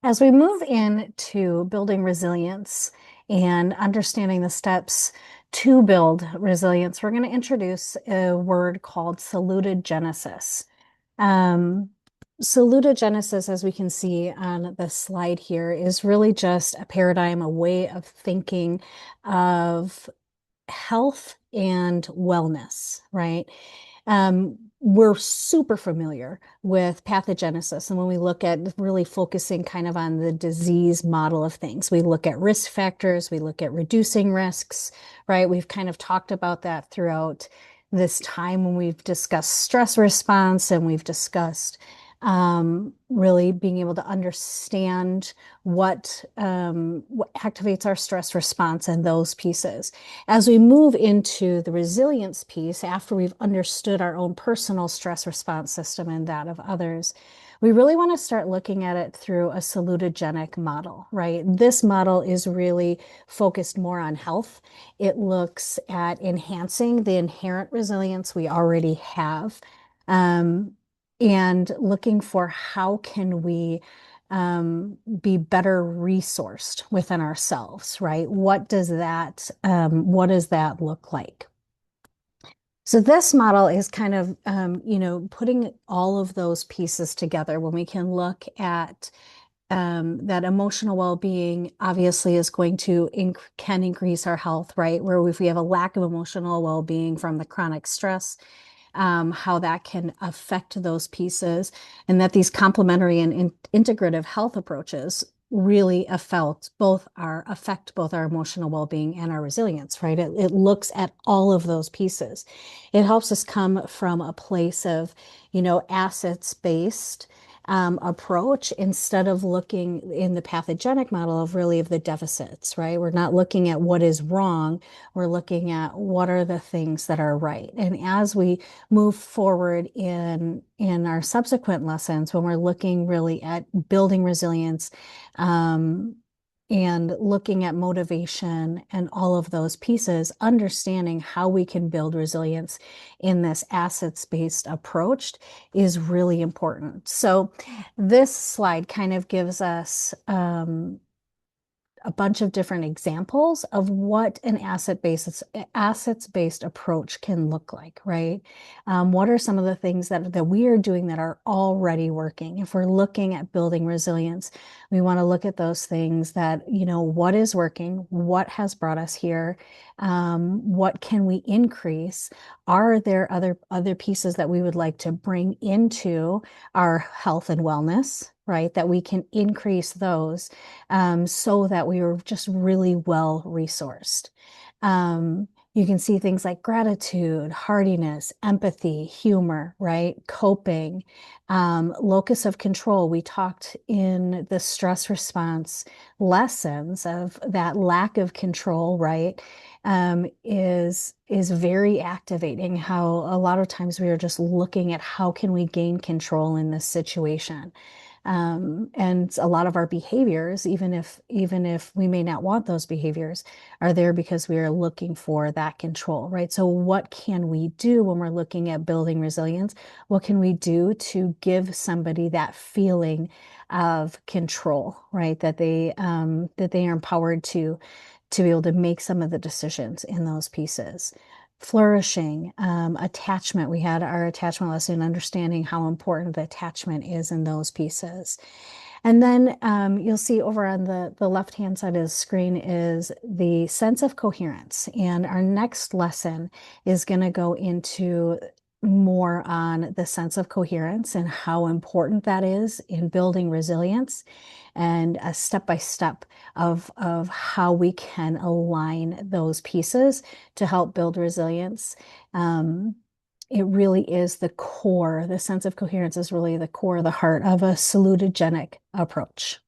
As we move into building resilience and understanding the steps to build resilience, we're going to introduce a word called salutogenesis. Um, Salutogenesis, as we can see on the slide here, is really just a paradigm, a way of thinking of health and wellness, right? We're super familiar with pathogenesis. And when we look at really focusing kind of on the disease model of things, we look at risk factors, we look at reducing risks, right? We've kind of talked about that throughout this time when we've discussed stress response and we've discussed really being able to understand what activates our stress response and those pieces. As we move into the resilience piece, after we've understood our own personal stress response system and that of others, we really want to start looking at it through a salutogenic model, right? This model is really focused more on health. It looks at enhancing the inherent resilience we already have, um, and looking for how can we be better resourced within ourselves, right? What does that look like? So this model is kind of, putting all of those pieces together when we can look at that emotional well-being obviously is going to can increase our health, right? Where if we have a lack of emotional well-being from the chronic stress, how that can affect those pieces, and that these complementary and integrative health approaches really affect both our emotional well-being and our resilience, right? It looks at all of those pieces. It helps us come from a place of, assets-based approach instead of looking in the pathogenic model of really of the deficits, right? We're not looking at what is wrong. We're looking at what are the things that are right. And as we move forward in our subsequent lessons, when we're looking really at building resilience, um, and looking at motivation and all of those pieces, understanding how we can build resilience in this assets-based approach is really important. So this slide kind of gives us a bunch of different examples of what an assets-based approach can look like, right? What are some of the things that we are doing that are already working? If we're looking at building resilience, we want to look at those things that, what is working, what has brought us here, what can we increase? Are there other pieces that we would like to bring into our health and wellness, right? That we can increase those so that we were just really well resourced. You can see things like gratitude, hardiness, empathy, humor, right? Coping, locus of control. We talked in the stress response lessons of that lack of control, right? Is very activating. How a lot of times we are just looking at how can we gain control in this situation. And a lot of our behaviors, even if we may not want those behaviors, are there because we are looking for that control, right? So what can we do when we're looking at building resilience? What can we do to give somebody that feeling of control, right? That they are empowered to be able to make some of the decisions in those pieces. Flourishing, attachment. We had our attachment lesson, understanding how important the attachment is in those pieces. And then you'll see over on the left-hand side of the screen is the sense of coherence. And our next lesson is going to go into more on the sense of coherence and how important that is in building resilience, and a step-by-step of how we can align those pieces to help build resilience. It really is the core. The sense of coherence is really the core, the heart of a salutogenic approach.